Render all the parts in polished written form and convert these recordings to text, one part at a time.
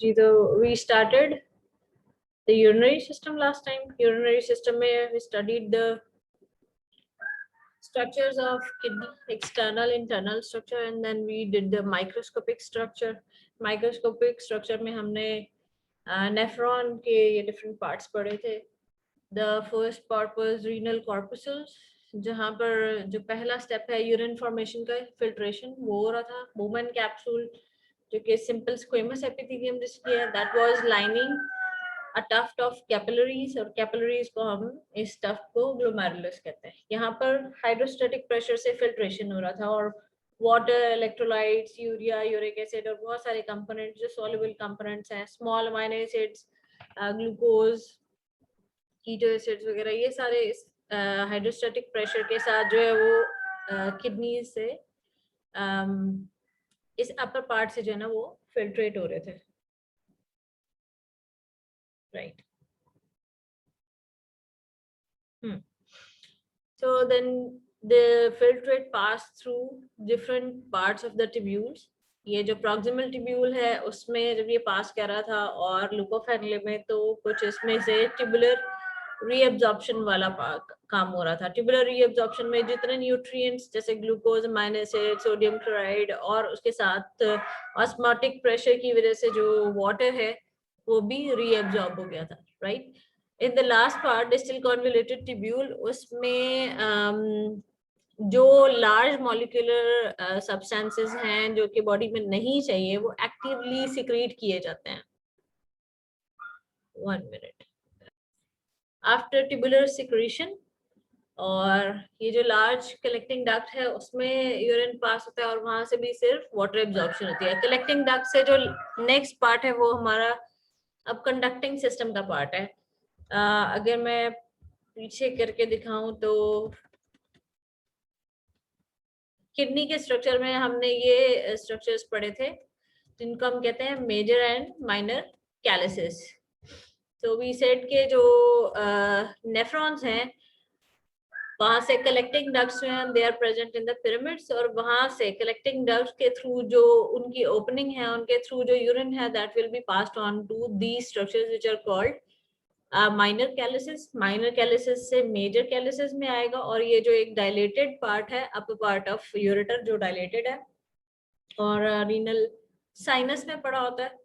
जी तो we started the urinary system last time. Urinary system में we studied the structures of kidney, external, internal structure, and then we did the microscopic structure. Microscopic structure में हमने nephron के ये different parts पढ़े थे. The first part was renal corpuscles, जहाँ पर जो पहला step है urine formation का filtration वो हो रहा था. Bowman capsule जो कि simple squamous epithelium जिसकी है, that was lining a tuft of capillaries, और capillaries को हम इस tuft को glomerulus कहते हैं. यहाँ पर hydrostatic pressure से filtration हो रहा था और water, electrolytes, urea, uric acid और बहुत सारे components जो soluble components हैं, small amino acids, glucose, keto acids वगैरह, ये सारे इस hydrostatic pressure के साथ जो है वो kidney से इस upper part से जो है ना वो filtrate हो रहे थे. Right. So then the filtrate pass through different parts of the tubules. ये जो proximal tubule है उसमें जब ये पास कर रहा था और लुकोफेनले में तो कुछ इसमें से tubular reabsorption वाला काम हो रहा था. Tubular reabsorption में जितने nutrients जैसे glucose, amino acid, sodium chloride और उसके साथ ऑस्मोटिक प्रेशर की वजह से जो वाटर है वो भी reabsorb हो गया था, right? In the last part, distal convoluted tubule, उसमें जो large molecular substances हैं जो कि body में नहीं चाहिए वो actively secrete किए जाते हैं. 1 minute. After tubular secretion, और ये जो large collecting duct है उसमें urine pass होता है और वहां से भी सिर्फ water absorption होती है. Collecting duct से जो next part है वो हमारा अब conducting system का part है. अगर मैं पीछे करके दिखाऊं तो किडनी के स्ट्रक्चर में हमने ये स्ट्रक्चर्स पढ़े थे जिनको हम कहते हैं मेजर एंड माइनर कैलिसिस. तो वी सेड के जो नेफ्रॉन्स हैं वहां से कलेक्टिंग डक्ट्स हैं, they are present in the pyramids, और वहां से कलेक्टिंग डक्ट्स के थ्रू जो उनकी ओपनिंग है उनके थ्रू जो यूरिन है that will be passed on to these structures which are called minor calyces. Minor calyces से मेजर कैलिसिस में आएगा और ये जो एक डायलेटेड पार्ट है अपर पार्ट ऑफ यूरेटर जो डायलेटेड है और रीनल साइनस में पड़ा होता है,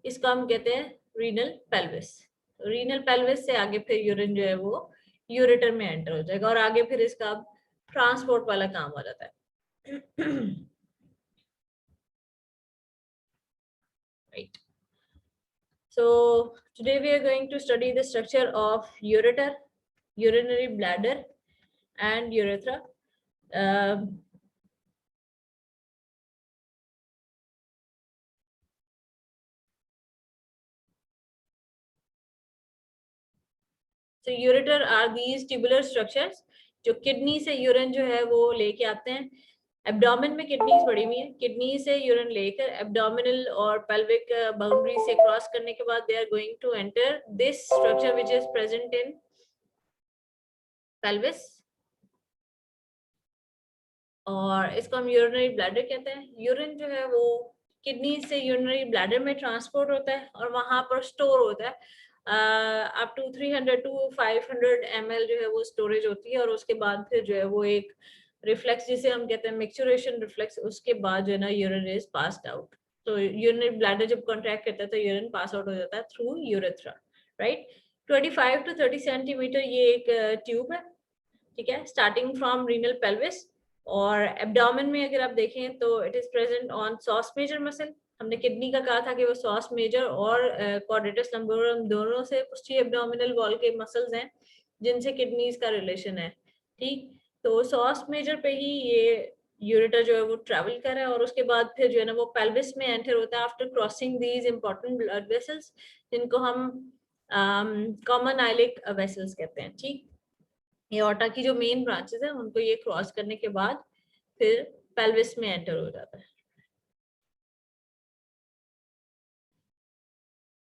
इसको हम कहते हैं रीनल पेल्विस. रीनल पेल्विस से आगे फिर यूरिन जो है वो यूरेटर में एंटर हो जाएगा और आगे फिर इसका ट्रांसपोर्ट वाला काम हो जाता है. Right. So today we are going to study the structure of ureter, urinary bladder and urethra. So ureter are these tubular structures जो किडनी से यूरिन जो है वो लेके आते हैं. एब्डोमेन में किडनीज पड़ी हुई है, किडनी से यूरिन लेकर एब्डोमिनल और पेल्विक बाउंड्री से क्रॉस करने के बाद they are going to enter this structure which is present in pelvis और इसको हम यूरिनरी ब्लैडर कहते हैं. यूरिन जो है वो किडनी से यूरिनरी ब्लैडर में ट्रांसपोर्ट होता है और वहां पर स्टोर होता है. अप टू 300 to 500 ml जो है वो स्टोरेज होती है और उसके बाद फिर जो है वो एक रिफ्लेक्स जिसे हम कहते हैं मिक्सचुरेशन रिफ्लेक्स, उसके बाद जो है ना यूरिन इज पास्ड आउट. तो यूरिनरी ब्लैडर जब कॉन्ट्रैक्ट करता है तो यूरिन पास आउट हो जाता है through urethra, right. 25 to 30 centimetre ये एक ट्यूब है, ठीक है, स्टार्टिंग फ्रॉम रीनल पेल्विस. और एब्डोमेन में अगर आप देखें तो it is present on psoas major muscle. हमने किडनी का कहा था कि वो सॉस मेजर और क्वाड्रेटस लंबोरम दोनों से पोस्टीरियर एब्डोमिनल वॉल के मसल्स हैं जिनसे किडनीज का रिलेशन है, ठीक. तो सॉस मेजर पे ही ये यूरेटर जो है वो ट्रैवल कर रहा है और उसके बाद फिर जो है ना वो पेल्विस में एंटर होता है after crossing these important blood vessels जिनको हम कॉमन आइलिक वेसल्स कहते हैं, ठीक. एओर्टा की जो मेन ब्रांचेस है उनको ये क्रॉस करने के बाद फिर पेल्विस में एंटर हो जाता है.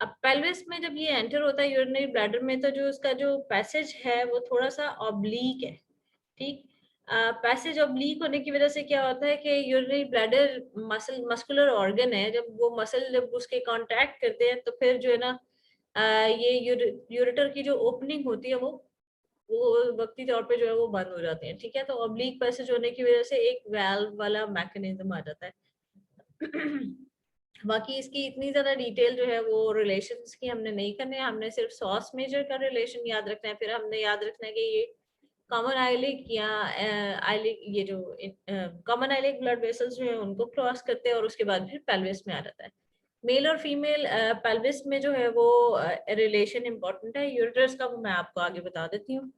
अब पेल्विस में जब ये एंटर होता है यूरिनरी ब्लैडर में तो जो उसका जो पैसेज है वो थोड़ा सा ऑब्लीक है, ठीक. पैसेज ऑब्लिक होने की वजह से क्या होता है कि यूरिनरी ब्लैडर मस्कुलर ऑर्गन है, जब वो मसल जब उसके कांटेक्ट करते हैं तो फिर जो है ना ये यूरेटर की जो ओपनिंग होती है वो वक्ती तौर पे जो है वो बंद हो जाते हैं, ठीक है। तो ऑब्लिक पैसेज होने की वजह से एक वाल्व वाला मैकेनिज्म आ जाता है। बाकी इसकी इतनी ज्यादा डिटेल जो है वो रिलेशंस की हमने नहीं करने, हमने सिर्फ सॉस मेजर का रिलेशन याद रखना है। फिर हमने याद रखना है कि ये कॉमन आइलिक या आइलिक, ये जो कॉमन आइलिक ब्लड वेसल्स जो है उनको क्रॉस करते हैं और उसके बाद फिर पेल्विस में आ जाता है। मेल और फीमेल पेल्विस में जो है वो रिलेशन इंपॉर्टेंट है। यूरेटर्स का वो मैं आपको आगे बता देती हूँ।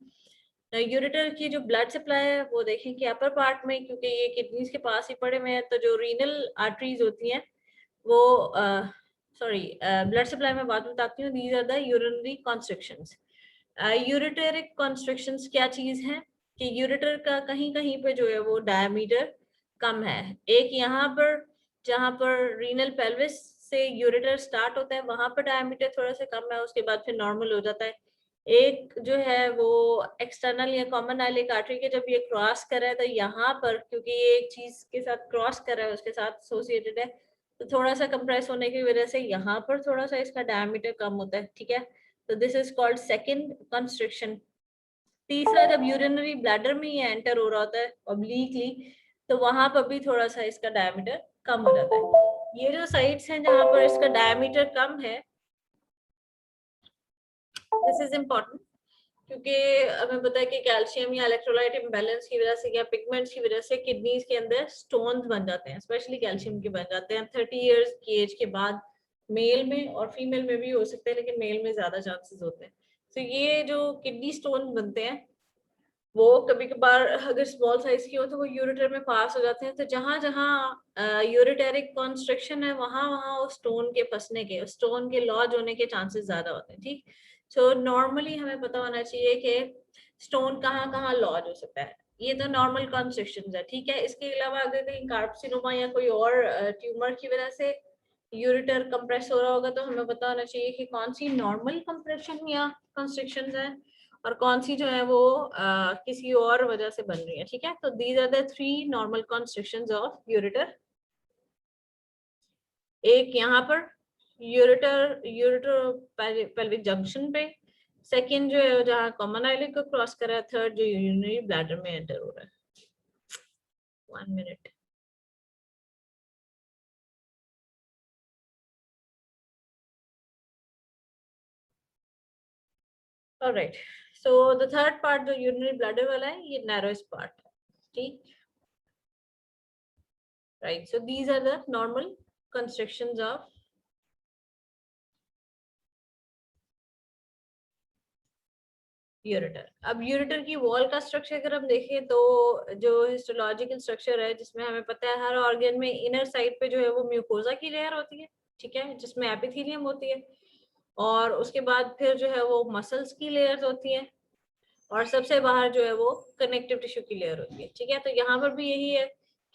यूरेटर की जो ब्लड सप्लाई है वो देखें कि अपर पार्ट में, क्योंकि ये किडनीज के पास ही पड़े हुए हैं, तो जो रीनल आर्टरीज होती हैं वो सॉरी ब्लड सप्लाई में बात बताती हूँ। These are the urinary constrictions. Ureteric constrictions क्या चीज है कि यूरेटर का कहीं कहीं पे जो है वो डायमीटर कम है। एक यहाँ पर जहाँ पर रीनल पेल्विस से यूरेटर स्टार्ट होता है वहां पर डायमीटर थोड़ा सा कम है, उसके बाद फिर नॉर्मल हो जाता है। एक जो है वो एक्सटर्नल या कॉमन आइलिक आर्टरी के जब ये क्रॉस कर रहा है तो यहाँ पर, क्योंकि ये एक चीज के साथ क्रॉस कर रहा है उसके साथ एसोसिएटेड है, तो थोड़ा सा कंप्रेस होने की वजह से यहाँ पर थोड़ा सा इसका डायमीटर कम होता है, ठीक है। तो this is called second constriction. तीसरा, जब यूरिनरी ब्लैडर में ये एंटर हो रहा होता है ऑब्लिकली, तो वहां पर भी थोड़ा सा इसका डायमीटर कम हो जाता है। ये जो साइड्स हैं जहां पर इसका डायमीटर कम है, दिस इज इम्पोर्टेंट, क्योंकि हमें पता है कि कैल्शियम या इलेक्ट्रोलाइट इम्बैलेंस की वजह से या पिगमेंट्स की वजह से किडनीज के अंदर स्टोन्स बन जाते हैं, स्पेशली कैल्शियम के बन जाते हैं 30 इयर्स की एज के बाद। मेल में और फीमेल में भी हो सकते हैं, लेकिन मेल में ज्यादा चांसेस होते हैं। तो ये जो किडनी स्टोन बनते हैं वो कभी कभार अगर स्मॉल साइज की हो तो वो यूरेटर में पास हो जाते हैं। तो जहां जहां यूरेटेरिक कॉन्स्ट्रिक्शन है वहां वहां उस स्टोन के फंसने के, स्टोन के लॉज होने के चांसेस ज्यादा होते हैं, ठीक। सो नॉर्मली हमें पता होना चाहिए कि स्टोन कहाँ कहाँ लॉज हो सकता है। ये तो नॉर्मल कॉन्स्ट्रिक्शन है, ठीक है। इसके अलावा अगर कहीं कार्सिनोमा या कोई और ट्यूमर की वजह से यूरेटर कंप्रेस हो रहा होगा तो हमें पता होना चाहिए कि कौन सी नॉर्मल कंप्रेशन या कंस्ट्रिक्शन है और कौन सी जो है वो किसी और वजह से बन रही है, ठीक है। तो these are the 3 normal constrictions of ureter. एक यहाँ पर यूरेटर यूरेटर पेल्विक जंक्शन पे, सेकंड जो है जहाँ कॉमन आइलिक को क्रॉस कर रहा है, थर्ड जो यूरिनरी ब्लैडर में एंटर हो रहा है। 1 minute. Alright, so the third part जो यूरिनरी ब्लैडर वाला है ये नैरोएस्ट पार्ट, ठीक। Right, so these are the normal constructions of ureter. अब यूरेटर की वॉल का स्ट्रक्चर अगर हम देखें तो जो हिस्टोलॉजिकल स्ट्रक्चर है, जिसमें हमें पता है हर ऑर्गन में इनर साइड पे जो है वो म्यूकोजा की लेयर होती है, ठीक है, जिसमें एपिथेलियम होती है, और उसके बाद फिर जो है वो मसल्स की लेयर्स होती हैं, और सबसे बाहर जो है वो कनेक्टिव टिश्यू की लेयर होती है, ठीक है। तो यहाँ पर भी यही है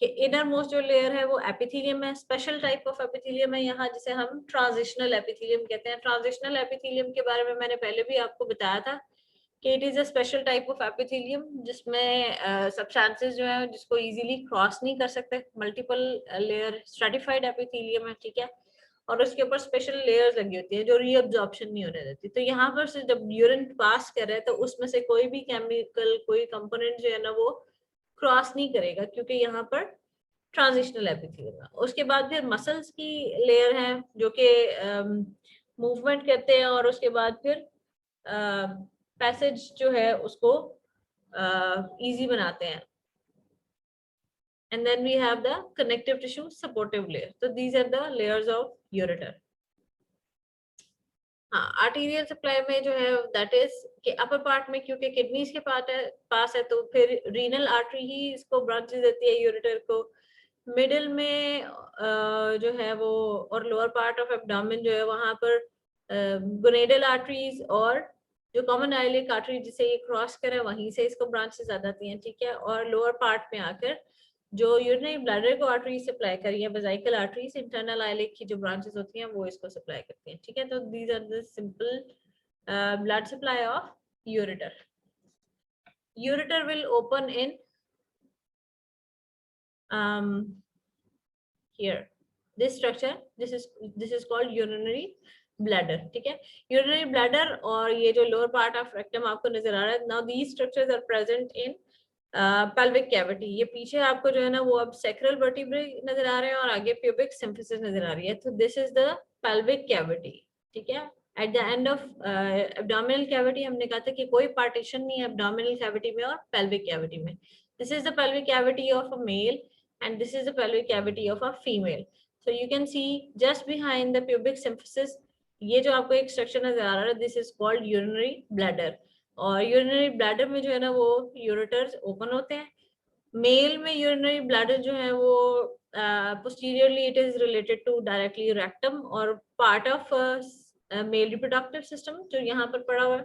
कि इनर मोस्ट जो लेयर है वो एपिथेलियम है, स्पेशल टाइप ऑफ एपिथेलियम है यहाँ, जिसे हम ट्रांजिशनल एपिथेलियम कहते हैं। ट्रांजिशनल एपिथेलियम के बारे में मैंने पहले भी आपको बताया था कि it is a special type of epithelium जिसमें सब्सटेंसेस जो है जिसको इजीली क्रॉस नहीं कर सकते, मल्टीपल लेयर स्ट्रेटिफाइड एपिथेलियम है, ठीक है। और उसके ऊपर स्पेशल लेयर्स लगी होती है जो रीअब्जॉर्प्शन नहीं होने देती। तो यहाँ पर से जब यूरिन पास करे तो उसमें से कोई भी केमिकल, कोई कंपोनेंट जो है ना वो क्रॉस नहीं करेगा, क्योंकि यहाँ पर ट्रांजिशनल एपिथेलियम है। उसके बाद फिर मसल्स की लेयर है जो कि मूवमेंट करते हैं, और उसके बाद फिर पैसेज जो है उसको इजी बनाते हैं। And then we have the connective tissue supportive layer. So these are the layers of ureter. हाँ, आर्टीरियल सप्लाई में जो है दैट इज कि अपर पार्ट में क्योंकि किडनीज के पास है तो फिर रीनल आर्टरी ही इसको ब्रांचेस देती है यूरेटर को। मिडिल में जो है वो, और लोअर पार्ट ऑफ एब्डोमेन जो है वहां पर गोनेडल आर्टरीज और जो कॉमन आइलिक आर्टरी जिसे ये क्रॉस करे वहीं से इसको ब्रांचेस आ जाती हैं, ठीक है। और लोअर पार्ट में आकर जो यूरिनरी ब्लैडर को आर्टरी सप्लाई करी है, बेसिकल आर्टरीज, इंटरनल आइलिक की जो ब्रांचेस होती हैं वो इसको सप्लाई करती हैं, ठीक है। तो these are the simple blood supply of ureter. Ureter will open in here this structure, this is called urinary bladder, ठीक है. urinary bladder और ये जो lower part of rectum आपको नजर आ रहा है, now these structures are present in pelvic cavity. ये पीछे आपको जो है ना वो अब sacral vertebrae नजर आ रहे हैं और आगे pubic symphysis नजर आ रही है. तो this is the pelvic cavity, ठीक है. At the end of abdominal cavity हमने कहा था कि कोई partition नहीं है abdominal cavity में और pelvic cavity में. This is the pelvic cavity of a male and this is the pelvic cavity of a female. So you can see just behind the pubic symphysis ये जो आपको एक structure नजर आ रहा है, this is called urinary bladder. और urinary bladder में जो है ना वो ureters open होते हैं. मेल में urinary bladder जो है वो posteriorly it is related to directly rectum और part of male reproductive system जो यहाँ पर पड़ा हुआ है.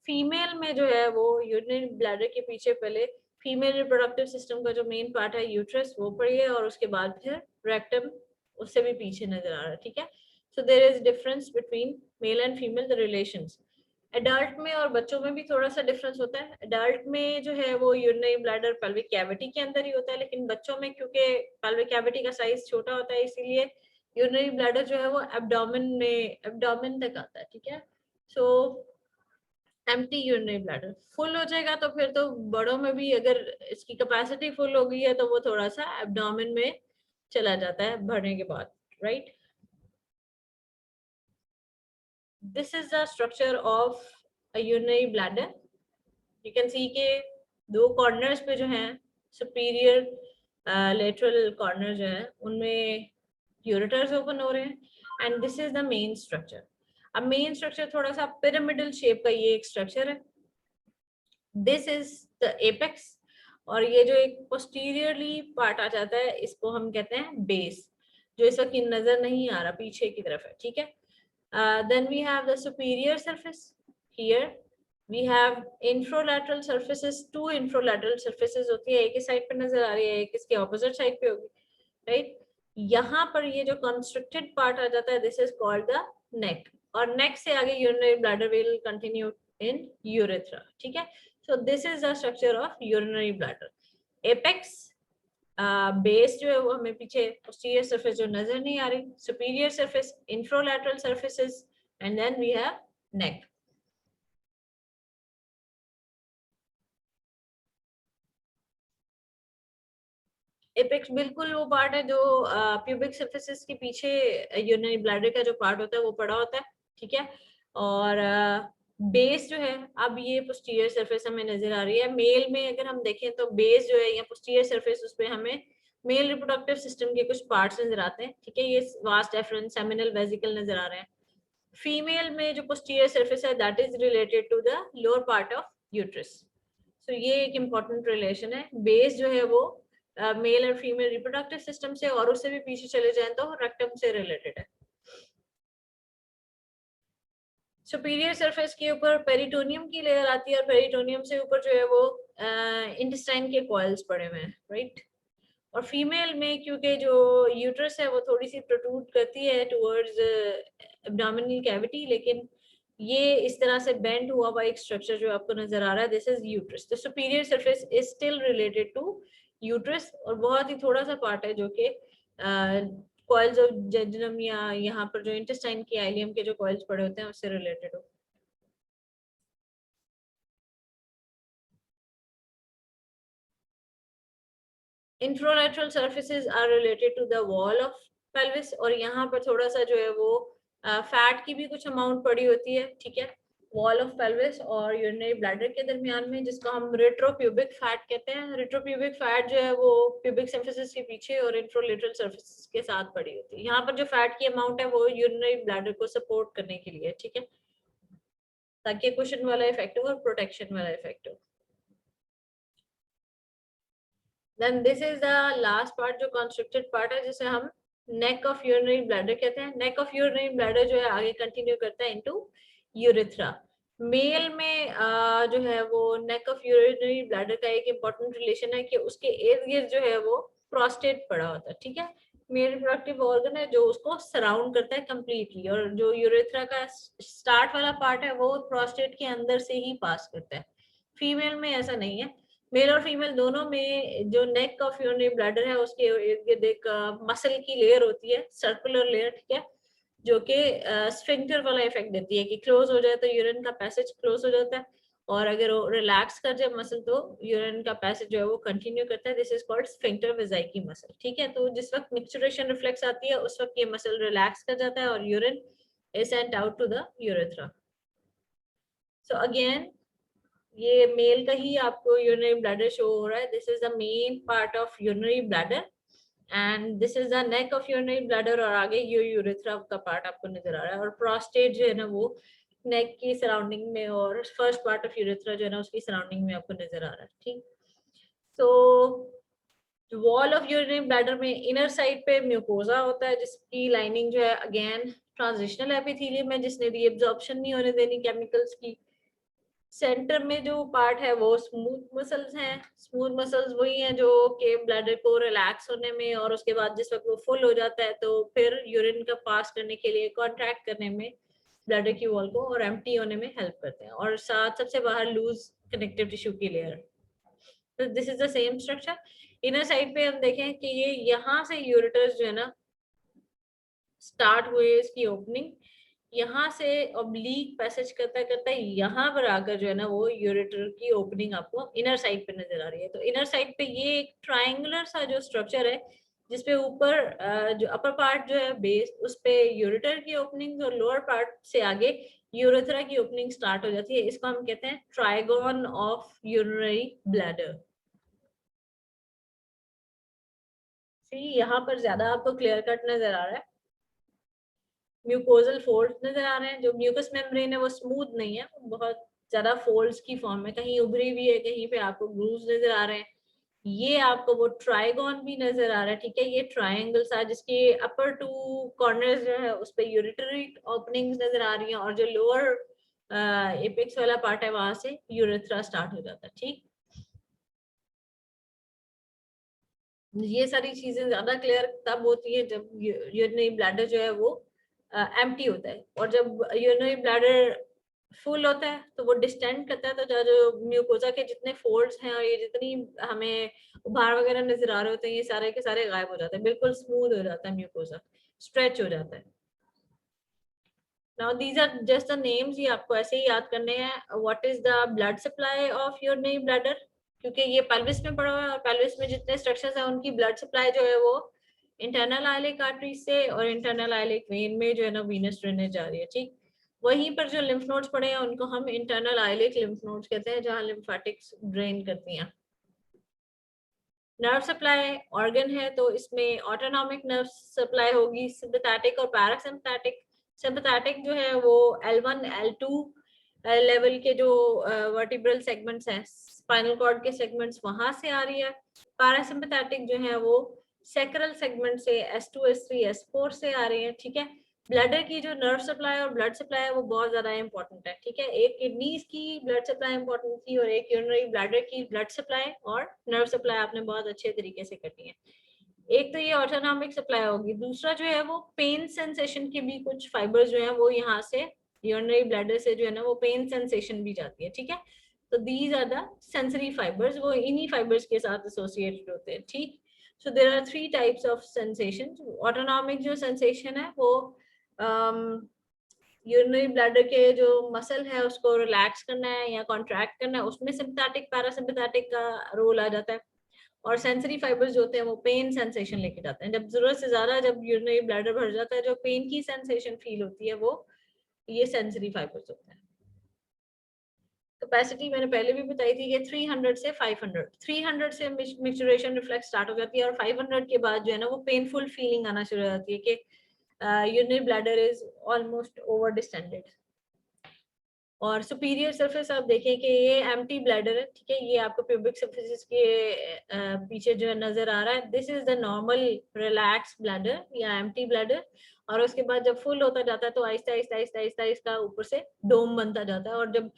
फीमेल में जो है वो यूरिनरी ब्लैडर के पीछे पहले फीमेल रिप्रोडक्टिव सिस्टम का जो मेन पार्ट है यूट्रस वो पड़ी है और उसके बाद फिर रेक्टम उससे भी पीछे नजर आ रहा है, ठीक है. So there is difference between male and female the relations. Adult में और बच्चों में भी थोड़ा सा डिफरेंस होता है. एडल्ट में जो है वो यूरिनरी ब्लैडर पेल्विक कैविटी के अंदर ही होता है, लेकिन बच्चों में क्योंकि पेल्विक कैविटी का साइज छोटा होता है इसीलिए यूरिनरी ब्लैडर जो है वो एब्डोमेन तक आता है, ठीक है. सो एम्प्टी यूरिनरी ब्लैडर फुल हो जाएगा तो फिर तो बड़ों में भी अगर इसकी कैपेसिटी फुल हो गई है तो वो थोड़ा सा एब्डोमेन में चला जाता है भरने के बाद, right. This is the structure of a urinary bladder. You can see के दो कॉर्नर्स पे जो हैं सुपीरियर लेटरल कॉर्नर जो है उनमें यूरेटर्स ओपन हो रहे हैं and this is the main structure. अब मेन स्ट्रक्चर थोड़ा सा पिरामिडल शेप का ये एक स्ट्रक्चर है. दिस इज द एपेक्स और ये जो एक पोस्टीरियरली पार्ट आ जाता है इसको हम कहते हैं बेस, जो इस वक्त नजर नहीं आ रहा पीछे की तरफ है, ठीक है. Then we have the superior surface. Here we have inferolateral surfaces. Two inferolateral surfaces होती है, एक ही साइड पे नजर आ रही है, एक इसके ऑपोजिट साइड पे होगी, राइट. यहाँ पर ये जो कंस्ट्रक्टेड पार्ट आ जाता है this is called the neck और नेक से आगे urinary bladder will continue in urethra, ठीक है. So this is the structure of urinary bladder. Apex, base जो है वो हमें पीछे posterior surface जो नजर नहीं आ रही, superior surface, infralateral surfaces, and then we have neck. Apex बिल्कुल वो पार्ट है जो pubic surfaces के पीछे urinary bladder का जो पार्ट होता है वो पड़ा होता है, ठीक है. और बेस जो है अब ये पोस्टीरियर सरफेस हमें नजर आ रही है. मेल में अगर हम देखें तो बेस जो है या पोस्टीरियर सरफेस उस पे हमें मेल रिप्रोडक्टिव सिस्टम के कुछ पार्ट्स नजर आते हैं, ठीक है. ये वास्ट एफरेंस सेमिनल वेसिकल नजर आ रहे हैं. फीमेल में जो पोस्टीरियर सरफेस है that is related to the lower part of uterus. So ये एक इम्पॉर्टेंट रिलेशन है. बेस जो है वो मेल और फीमेल रिप्रोडक्टिव सिस्टम से और उससे भी पीछे चले जाए तो रेक्टम से रिलेटेड है. सुपीरियर सरफेस के ऊपर पेरिटोनियम की लेयर आती है और पेरिटोनियम से ऊपर जो है वो इंटेस्टाइन के कॉइल्स पड़े हुए हैं, राइट. और फीमेल में क्योंकि जो यूट्रस है वो थोड़ी सी प्रोट्रूड करती है टुवर्ड्स एब्डोमिनल कैविटी, लेकिन ये इस तरह से बेंड हुआ हुआ एक स्ट्रक्चर जो आपको नजर आ रहा है this is uterus. The superior surface is still related to uterus और बहुत ही थोड़ा सा पार्ट है जो कि कॉइल्स ऑफ जेजुनम या यहाँ पर जो इंटेस्टाइन की आइलियम के जो कॉइल्स पड़े होते हैं उससे रिलेटेड हो. Inferolateral surfaces are related to the wall of pelvis और यहाँ पर थोड़ा सा जो है वो फैट की भी कुछ अमाउंट पड़ी होती है, ठीक है. वॉल ऑफ पेल्विस और यूरिनरी ब्लैडर के दरमियान में जिसको हम रेट्रोप्यूबिक फैट कहते हैं. रेट्रोप्यूबिक फैट जो है वो प्यूबिक सिम्फिसिस के पीछे और इंफ्रालेटरल सर्फेस के साथ पड़ी होती है. यहाँ पर जो फैट की अमाउंट है वो यूरिनरी ब्लैडर को सपोर्ट करने के लिए, ठीक है, ताकि कुशन वाला इफेक्ट हो और प्रोटेक्शन वाला इफेक्ट हो. Then this is the last part जो constricted part है जिसे हम neck of urinary bladder कहते हैं. neck of urinary bladder जो है आगे कंटिन्यू करता है into urethra. मेल में जो है वो neck of urinary bladder का एक important relation है कि उसके इर्द गिर्द जो है वो prostate पड़ा होता है, ठीक है. मेल रिप्रोडक्टिव ऑर्गन है जो उसको सराउंड करता है कंप्लीटली और जो यूरेथ्रा का स्टार्ट वाला पार्ट है वो प्रोस्टेट के अंदर से ही पास करता है. फीमेल में ऐसा नहीं है. मेल और फीमेल दोनों में जो नेक ऑफ यूरिनरी ब्लैडर है उसके इर्द गिर्द एक मसल की लेयर होती है, सर्कुलर लेयर, ठीक है, जो कि स्फिंक्टर वाला इफेक्ट देती है कि क्लोज हो जाए तो यूरिन का पैसेज क्लोज हो जाता है, और अगर वो रिलैक्स कर जाए मसल तो यूरिन का पैसेज जो है वो कंटिन्यू करता है। This is called sphincter vesicae muscle, ठीक है। तो जिस वक्त मिक्सचुरेशन रिफ्लेक्स आती है उस वक्त ये मसल रिलैक्स कर जाता है और urine is sent out to the urethra. So again ये मेल का ही आपको यूरिनरी ब्लैडर शो हो रहा है। This is the main part of urinary bladder and this is the neck of urinary bladder, और आगे ये यूरेथ्रा का पार्ट आपको नजर आ रहा है, और प्रोस्टेट जो है ना वो नेक की सराउंडिंग में, और फर्स्ट पार्ट ऑफ यूरेथ्रा जो है ना उसकी सराउंडिंग में आपको नजर आ रहा है, ठीक। तो वॉल ऑफ यूरिनरी ब्लैडर में इनर साइड पे म्यूकोजा होता है जिसकी लाइनिंग जो है अगेन ट्रांजिशनल एपिथेलियम है जिसने रीअब्जॉर्प्शन नहीं होने देनी केमिकल्स की। सेंटर में जो पार्ट है वो स्मूथ मसल्स हैं। स्मूथ मसल्स वही हैं जो के ब्लैडर को रिलैक्स होने में और उसके बाद जिस वक्त वो फुल हो जाता है तो फिर यूरिन का पास करने के लिए कॉन्ट्रैक्ट करने में ब्लैडर की वॉल को और एम्प्टी होने में हेल्प करते हैं, और साथ सबसे बाहर लूज कनेक्टिव टिश्यू की लेयर। तो this is the same structure. Inner side पे हम देखें कि ये यहाँ से यूरेटर्स जो है ना स्टार्ट हुए, इसकी ओपनिंग यहाँ से ऑब्लीक पैसेज करता करता यहाँ पर आकर जो है ना वो यूरेटर की ओपनिंग आपको इनर साइड पे नजर आ रही है। तो इनर साइड पे ये एक ट्रायंगुलर सा जो स्ट्रक्चर है जिसपे ऊपर जो अपर पार्ट जो है बेस उस पे यूरेटर की ओपनिंग और लोअर पार्ट से आगे यूरेथ्रा की ओपनिंग स्टार्ट हो जाती है। इसको हम कहते हैं ट्राइगोन ऑफ यूरिनरी ब्लैडर। यहाँ पर ज्यादा आपको क्लियर कट नजर आ रहा है। म्यूकोजल फोल्ड्स नजर आ रहे हैं। जो म्यूकस मेम्ब्रेन है वो स्मूथ नहीं है, वो बहुत ज्यादा फोल्ड्स की फॉर्म में, कहीं उभरी हुई है, कहीं पे आपको ग्रूव्स नजर आ रहे हैं। ये आपको वो ट्राइगोन भी नजर आ रहा है, ठीक है। ये ट्राइंगल सा जिसके अपर टू कॉर्नर्स जो है उस पे यूरिटरी ओपनिंग्स नजर आ रही हैं, और जो लोअर एपेक्स वाला पार्ट है वहां से यूरेथ्रा स्टार्ट हो जाता है, ठीक। ये सारी चीजें ज्यादा क्लियर तब होती है जब यूरिनरी ब्लैडर जो है वो एम्प्टी होता है, और जब यूरिनरी ब्लैडर फुल होता है तो वो डिस्टेंड करता है, तो जो म्यूकोजा के जितने फोल्ड्स हैं और ये जितनी हमें उभार वगैरह नजर आ रहे होते हैं ये सारे के सारे गायब हो जाते हैं, बिल्कुल स्मूथ हो जाता है म्यूकोजा, स्ट्रेच हो जाता है। Now these are just the names, ये आपको ऐसे ही याद करने हैं। What is the blood supply of urinary bladder, क्योंकि ये पेल्विस में पड़ा हुआ है और पेल्विस में जितने स्ट्रक्चर्स हैं उनकी ब्लड सप्लाई जो है वो इंटरनल आइलिक आर्टरी से और इंटरनल आइलिक वेन में जो है ना वीनस ड्रेनेज जा रही है, ठीक। वहीं पर जो लिम्फ नोड्स पड़े हैं उनको हम इंटरनल आइलिक लिम्फ नोड्स कहते हैं जहां लिम्फेटिक्स ड्रेन करती हैं। नर्व सप्लाई ऑर्गन है तो इसमें ऑटोनॉमिक नर्व सप्लाई होगी, सिंपैथेटिक और पैरासिम्पैथेटिक। सिंपैथेटिक जो है वो L1 L2 लेवल के जो वर्टिब्रल सेगमेंट्स हैं, स्पाइनल कॉर्ड के सेगमेंट्स वहां से आ रही है। पैरासिम्पैथेटिक जो है वो सैक्रल सेगमेंट से S2 S3 S4 से आ रही है, ठीक है। ब्लडर की जो नर्व सप्लाई और ब्लड सप्लाई है वो बहुत ज्यादा इंपॉर्टेंट है, ठीक है। एक किडनीज की ब्लड सप्लाई इंपॉर्टेंट थी और एक यूरिनरी ब्लैडर की ब्लड सप्लाई और नर्व सप्लाई आपने बहुत अच्छे तरीके से करनी है। एक तो ये ऑटोनॉमिक सप्लाई होगी, दूसरा जो है वो पेन सेंसेशन के भी कुछ फाइबर्स जो है वो यहाँ से यूरिनरी ब्लैडर से जो है ना वो पेन सेंसेशन भी जाती है, ठीक है। तो these are the sensory fibres, वो इन्हीं फाइबर्स के साथ एसोसिएटेड होते हैं, ठीक। So there are 3 types of sensation. Autonomic जो सेंसेशन है वो यूरिनरी ब्लैडर के जो मसल है उसको रिलैक्स करना है या कॉन्ट्रैक्ट करना है, उसमें सिंपैथेटिक पैरासिम्पैथेटिक का रोल आ जाता है। और सेंसरी फाइबर्स जो होते हैं वो पेन सेंसेशन लेके जाते हैं। जब जरूरत से ज्यादा जब यूरिनरी ब्लैडर भर जाता है जो पेन की सेंसेशन फील होती है वो ये सेंसरी फाइबर्स होते हैं। कैपेसिटी मैंने पहले भी बताई थी कि 300 से 500, 300 से मिक्सचुरेशन रिफ्लेक्स स्टार्ट हो जाती है और 500 के बाद जो है ना वो पेनफुल फीलिंग आना शुरू हो जाती है कि urinary bladder is almost over distended. और सुपीरियर सरफेस आप देखें कि ये एम्प्टी ब्लैडर है, ठीक है। ये आपको प्यूबिक सरफेस के पीछे जो है नजर आ रहा है, this is the normal relax bladder या एम्प्टी ब्लैडर। और उसके बाद जब फुल होता जाता है तो आहिस्ता आहिस्ता आहिस्ता आहिस्ता इसका ऊपर से डोम बनता जाता है, और जब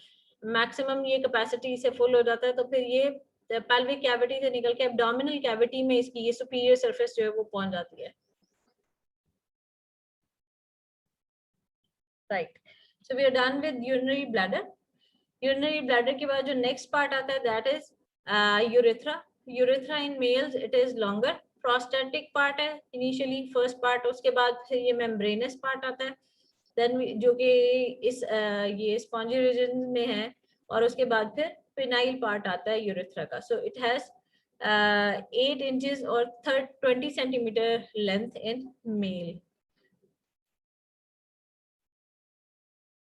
मैक्सिमम ये कैपेसिटी से फुल हो जाता है तो फिर ये पेल्विक कैविटी से निकल के एब्डोमिनल कैविटी में इसकी ये सुपीरियर सरफेस जो है वो पहुंच जाती है, right. So we are done with urinary bladder. Urinary bladder के बाद जो नेक्स्ट पार्ट आता है that is urethra in males it is longer, prostatic part है इनिशियली फर्स्ट पार्ट, उसके बाद फिर ये मेम्ब्रेनस पार्ट आता है, देन जो कि इस ये स्पॉन्जी रीजन में है, और उसके बाद फिर पिनाइल पार्ट आता है यूरेथ्रा का. सो इट हैज 8 inches और 20 centimeter length in male.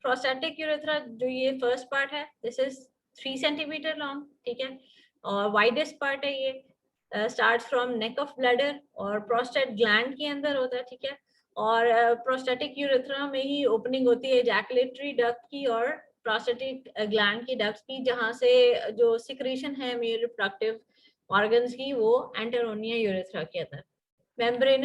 Prostatic urethra जो ये फर्स्ट पार्ट है, दिस इज 3 centimeter लॉन्ग, ठीक है, और वाइडेस्ट पार्ट है ये, start from neck of bladder और प्रोस्टेट ग्लैंड के अंदर होता है, ठीक है. और प्रोस्टेटिक यूरेथ्रा में ही ओपनिंग होती है एजैकुलेटरी डक्ट की और प्रोस्टेटिक ग्लैंड की डक्ट की, जहां से जो सिक्रीशन है मेल रिप्रोडक्टिव ऑर्गन्स की वो एंटेरोनिया यूरेथ्रा के अंदर. मेम्ब्रेन